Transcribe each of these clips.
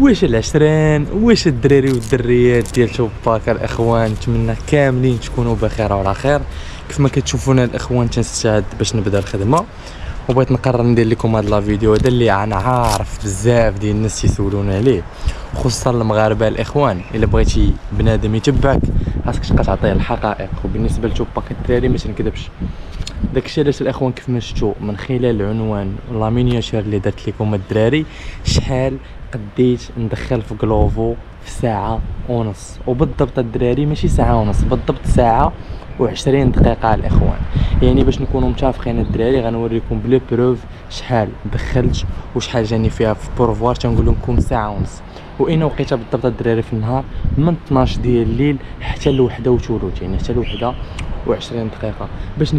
واش العشرين، واش الدراري والدريات ديال توباك الاخوان، نتمنى كاملين تكونوا بخير وعلى خير. كيف ما كتشوفونا الاخوان تنستعد باش نبدا الخدمه، وبغيت نقرر ندير لكم هذا لا فيديو هذا اللي انا عارف بزاف ديال الناس يسولونا عليه، خصوصا المغاربه الاخوان. الا بغيتي بنادم يتبعك خاصك تبقى تعطيه الحقائق. وبالنسبه لتوباك الدراري ما تنكذبش، داكشي علاش الاخوان كيف ما شفتوا من خلال العنوان لا مينياتور اللي درت لكم الدراري، شحال قديت ندخل في كلوفو في ساعه ونص. وبالضبط الدراري ماشي ساعه ونص، بالضبط ساعه و20 دقيقه الاخوان. يعني باش نكونوا متفقين الدراري غنوريكم بلي بروف شحال دخلت وشحال جاني فيها في بروفوار. تنقول لكم ساعه ونص. واين وقيته بالضبط الدراري في النهار من 12 ديال الليل حتى لوحده وثلث، يعني حتى لوحده و20 دقيقه باش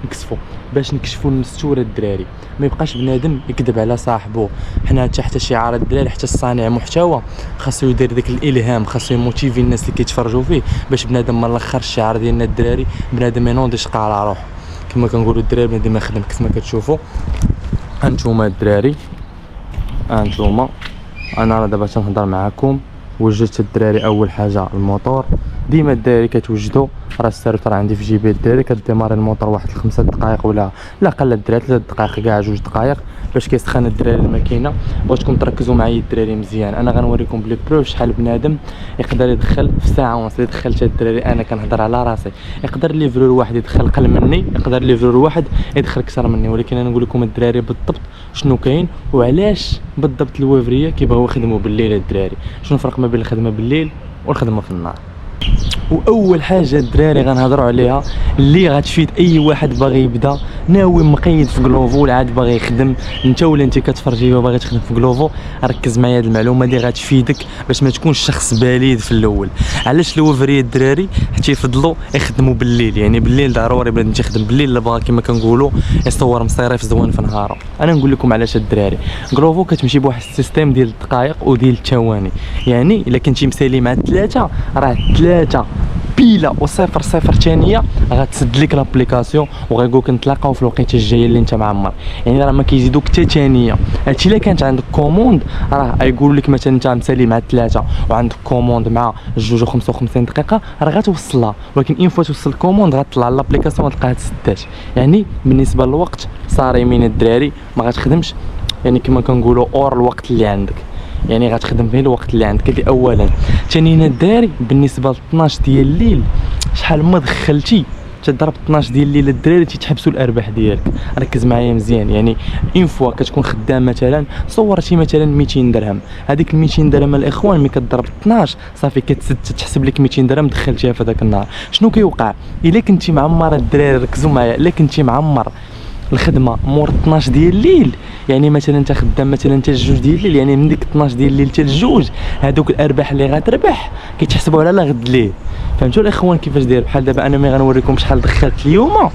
نكشفوا باش نكشفوا المستوره الدراري. ما يبقاش بنادم يكذب على صاحبه. حنا تحت شعار الدراري، حتى الصانع محتوى خاصو يدير داك الالهام، خاصو يموتيفي الناس اللي كيتفرجوا فيه باش بنادم من الاخر الشعار ديالنا الدراري بنادم ينوض يشقى على روحه. كما كنقولوا الدراري بنادم يخدم. كيف ما كتشوفوا هانتوما الدراري، هانتوما انا راه دابا تنهضر معكم. وجدت الدراري اول حاجه الموتور. ديما الدراري كتوجدوا راه السيرفر عندي في جيبي الدراري. كديماري الموتور واحد 5 دقائق ولا لا قل الدراري 3 دقائق كاع 2 دقائق باش كيسخن الدراري الماكينه. بغيتكم تركزوا معايا الدراري مزيان. انا غنوريكم بلي بروف شحال بنادم يقدر يدخل في ساعه ونص. اللي دخلت الدراري انا كنهضر على راسي، يقدر ليفرور واحد يدخل قل مني، يقدر ليفرور واحد يدخل اكثر مني، ولكن انا نقول لكم الدراري بالضبط شنو كاين وعلاش بالضبط الوافريه كيبغيو يخدموا بالليل الدراري. شنو الفرق ما بين الخدمه بالليل والخدمه في النهار؟ واول حاجه الدراري غنهضروا عليها اللي غتفيد اي واحد باغي يبدا ناوي مقيد في كلوفو ولا عاد باغي يخدم. انت ولا انت كتفرجي وباغي تخدم في كلوفو، ركز معايا هذه المعلومه دي غتفيدك باش ما تكونش شخص بليد في الاول. علاش الوفريه الدراري حتى يفضلوا يخدموا بالليل؟ يعني بالليل ضروري بنادم تيخدم بالليل اللي باغي كما كنقولوا يصور مصيريف زوين في نهاره. انا نقول لكم علاش الدراري. كلوفو كتمشي بواحد السيستيم ديال الدقائق وديال الثواني. يعني الا كنتي مسالي مع 3 راه 3 بيلا وصفر صفر ثانيه غتسد لك لابليكاسيون وغيقولك نتلاقاو في الوقيته الجايه اللي انت معمر. يعني راه ما كيزيدوك حتى ثانيه. هادشي الا كانت عندك كوموند راه غيقول لك مثلا انت مسالي مع 3 وعندك كوموند مع 2 و55 دقيقه راه غتوصلها، ولكن اين فوا توصل الكوموند غتطلع لابليكاسيون غتلقاها تسدات. يعني بالنسبه للوقت صارمين الدراري ما غتخدمش يعني كما كنقولوا اور الوقت اللي عندك. يعني غتخدم فيه الوقت اللي عندك. اللي اولا ثانيا الدراري بالنسبه ل 12 ديال الليل شحال ما دخلتي تضرب 12 ديال الليل الدراري تيتحبسوا الارباح ديالك. ركز معايا مزيان. يعني اون فوا كتكون خدام مثلا صورتي مثلا 200 درهم، هذيك ال 200 درهم الاخوان ملي كتضرب 12 صافي كتسد تحسب لك 200 درهم دخلتيها في هذاك النهار. شنو كيوقع الا كنتي معمر الدراري؟ ركزوا معايا. الا كنتي معمر الخدمه مور 12 ديال الليل، يعني مثلا انت خدام مثلا حتى 2 ديال الليل، يعني من ديك 12 ديال الليل حتى 2 هذوك الارباح اللي غتربح كيتحسبوا على غد الليل. فهمتوا الاخوان كيفاش داير؟ بحال دابا انا ملي غنوريكم شحال دخلت اليوم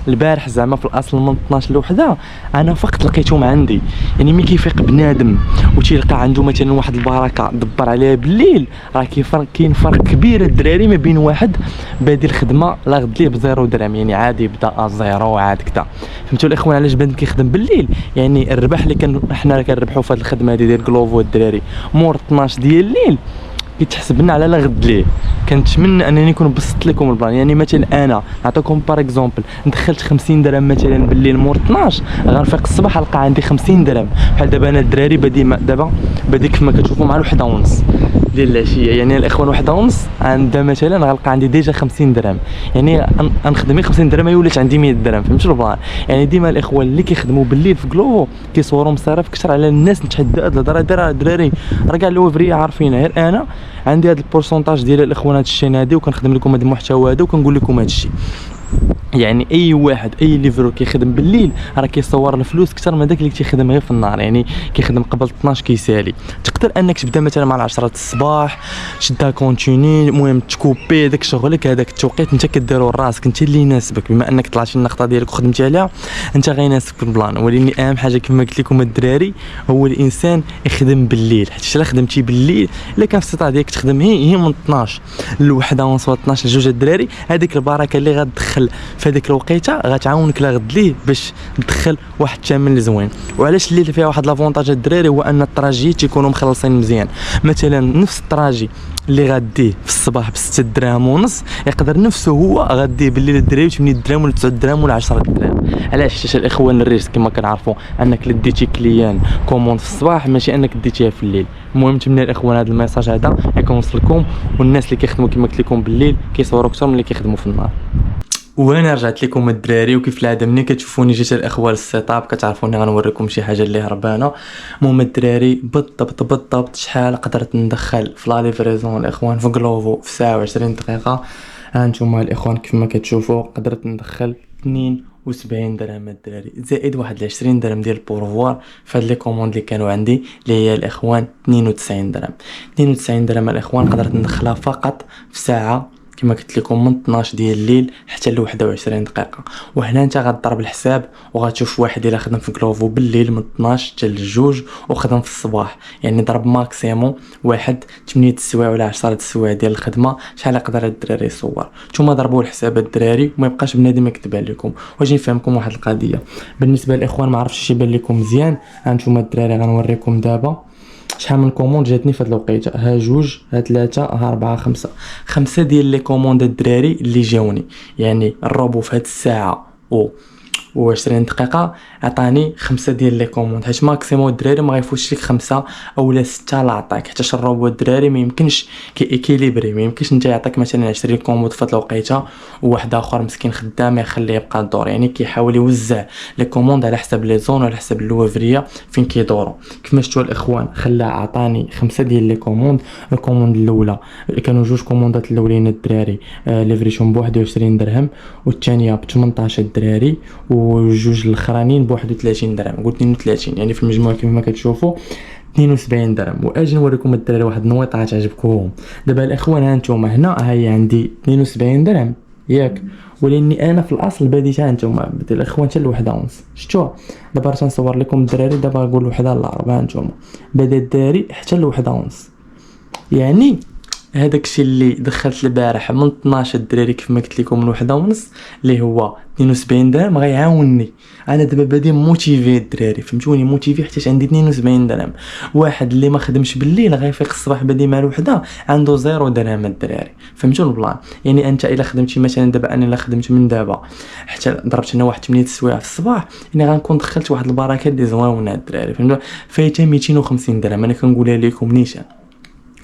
البارح زعما في الاصل من 12 لوحده انا فقط لقيتهم عندي. يعني ملي كيفيق بنادم وتيلقى عنده مثلا واحد البركه دبر عليها بالليل راه كاين فرق كبير الدراري ما بين واحد بادي الخدمه لا غد ليه بزيرو درهم، يعني عادي يبدا زيرو عاد كذا. فهمتوا الاخوان علاش بنادم كيخدم بالليل؟ يعني الربح اللي حنا كنربحوا في هذه الخدمه هذه ديال كلوفو الدراري مور 12 ديال الليل كيتحسب لنا على لا غد ليه. كنتمنى انني نكون بسطت لكم البلان. يعني مثلا انا نعطيكم بار اكزومبل دخلت 50 درهم مثلا بالليل مور 12 غنفيق الصباح نلقى عندي 50 درهم. بحال دابا انا الدراري بادي كيف ما كتشوفوا مع 1:30 ديال العشيه. يعني الاخوان 1:30 عندها مثلا غنلقى عندي ديجا 50 درهم. يعني غنخدم 50 درهم هي ولات عندي 100 درهم. فهمتوا البلان؟ يعني ديما الاخوان اللي كيخدموا بالليل في كلوفو كيصوروا مصاريف كثر على الناس. نتحدى هاد الهضره دير الدراري راه كاع الوفريه عارفينها. غير انا عندي هاد البورسونتاج ديال الاخوان هاد الشين هادي وكنخدم لكم هاد المحتوى هذا وكنقول لكم هاد الشيء. يعني اي واحد اي ليفرو كيخدم بالليل راه كيصور الفلوس اكثر من داك اللي كيخدم غير في النهار. يعني كيخدم قبل 12 كيسالي. تقدر انك تبدا مثلا مع 10 الصباح شدها كونتيني، المهم تكوبي داك شغلك هذاك التوقيت انت كديرو راسك انت اللي يناسبك. بما انك طلعتي النقطه ديالك وخدمتي عليها انت غيناسبك البلان. ولكن اهم حاجه كما قلت لكم الدراري هو الانسان يخدم بالليل. حيت الا خدمتي بالليل الا كان في السيطره ديالك تخدم هي من 12 ل 1 ونص 12 2 الدراري هذيك البركه اللي غتدخل تدخل في هذيك الوقيته غتعاونك لا غد ليه باش تدخل واحد الثمن اللي زوين. وعلاش الليله فيها واحد لافونتاج الدراري هو ان الطراجي تيكونوا مخلصين مزيان. مثلا نفس الطراجي اللي غاديه في الصباح ب 6 دراهم ونص يقدر نفسه هو غاديه بالليل الدراري ب 8 دراهم ولا 9 دراهم ولا 10 دراهم. علاش؟ حيت الاخوان الريسك كما كنعرفوا انك ديتي كليان كوموند في الصباح ماشي انك ديتيها في الليل. المهم تمنى الاخوان هذا الميساج هذا يكون وصلكم، والناس اللي كيخدموا كما قلت لكم بالليل كيصوروا اكثر من اللي كيخدموا في النهار. وانا رجعت لكم الدراري، وكيف العاده ملي كتشوفوني جيت الاخوان السيت اب كتعرفوني غنوريكم شي حاجه اللي هربانه. المهم الدراري بالضبط شحال قدرت ندخل في لا ليفريزون الاخوان في كلوفو في ساعه 20 دقيقه. ها انتم الاخوان كيف ما كتشوفوا قدرت ندخل 72 درهم الدراري، زائد واحد 20 درهم ديال البورفوار في هاد لي كوموند اللي كانوا عندي اللي هي الاخوان 92 درهم. 92 درهم الاخوان قدرت ندخلها فقط في ساعه كما قلت لكم من 12 ديال الليل حتى ل 21 دقيقه. وهنا انت غتضرب الحساب وغتشوف واحد الا خدم في كلوفو بالليل من 12 حتى ل2 وخدم في الصباح، يعني ضرب ماكسيموم واحد 8 السوايع ولا 10 السوايع ديال الخدمه شحال يقدر الدراري يصور. نتوما ضربوا الحساب الدراري وما يبقاش بنادم يكتب عليكم. واش نفهمكم واحد القضيه بالنسبه للاخوان ما عرفتش شي يبان لكم مزيان. ها نتوما الدراري غنوريكم دابا شحال من كوموند جاتني في هاد الوقيته. ها 2 ها 3 ها 4 5 ديال لي كوموند الدراري اللي جاوني، يعني الروبو في هاد الساعه و 20 دقيقه عطاني 5 ديال لي كوموند، حيت ماكسيموم الدراري ما غيفوتش لك 5 او 6 لا عطاك، حتى الروبو الدراري ما يمكنش كيكيليبري. ما يمكنش انت يعطيك مثلا 20 كوموند في هاد الوقيته وواحد اخر مسكين خدام يخليه يبقى الدور، يعني كيحاول يوزع لي كوموند على حسب لي زون وعلى حسب اللوفريه فين كيدوروا. كيفما شفتوا الاخوان خلاه عطاني 5 ديال لي كوموند. الكوموند الاولى كانوا 2 كوموندات الاولين الدراري ليفريشن ب 21 درهم والثانيه ب 18 الدراري وجوج الاخرانيين ب 31 درهم، قلت 32 يعني في المجموع كما كتشوفوا 72 درهم. واجي نوريكم الدراري واحد النويطه غتعجبكم. دابا الاخوان ها نتوما هنا هي عندي 72 درهم ياك، ولاني انا في الاصل بديتها نتوما بدي الاخوان حتى لوحده ونص. شفتوا دابا راه تنصور لكم الدراري دابا نقول وحده ل 4 نتوما بدا الدراري حتى لوحده ونص، يعني هذاك الشيء اللي دخلت البارح من 12 الدراري كيف ما قلت لكم من 1:30 اللي هو 72 درهم غيعاونني. انا دابا بادي موتيفي الدراري فهمتوني، موتيفي حيت عندي 72 درهم. واحد اللي ما خدمش بالليل غيفيق الصباح بادي مع الوحده عنده 0 درهم الدراري، فهمتوا البلان؟ يعني انت الا خدمتي مثلا دابا انا الا خدمت من دابا حتى ضربت انا واحد 8 السوايع في الصباح يعني غنكون دخلت واحد البركه اللي زوينه الدراري، فهمتوا؟ فايته 250 درهم انا كنقولها لكم نيشان،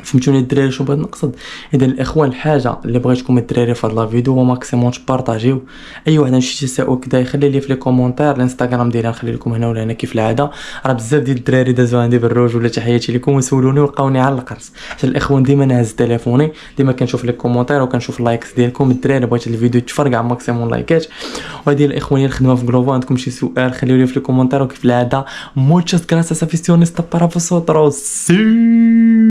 فهمتوني الدراري شنو بغيت نقصد؟ اذا الاخوان الحاجه اللي بغيتكم الدراري في هذا الفيديو هو ماكسيموم تبارطاجيو. اي واحد شي تساؤل كذا يخلي لي في لي كومونتير. الانستغرام ديالي نخلي لكم هنا ولا هنا كيف العاده. راه بزاف ديال الدراري دازوا عندي بالروج ولا تحياتي لكم وسولوني ولقاوني على القرص، حتى الاخوان ديما نهز تليفوني ديما كنشوف لي كومونتير وكنشوف اللايكس ديالكم الدراري. بغيت الفيديو يتفرقع ماكسيموم لايكات. وهذه الاخوان الخدمه في كلوفو عندكم شي سؤال خليو لي في لي كومونتير وكيف العاده موتشوس غراساس افيسيونيستا بارا فوسوتروس.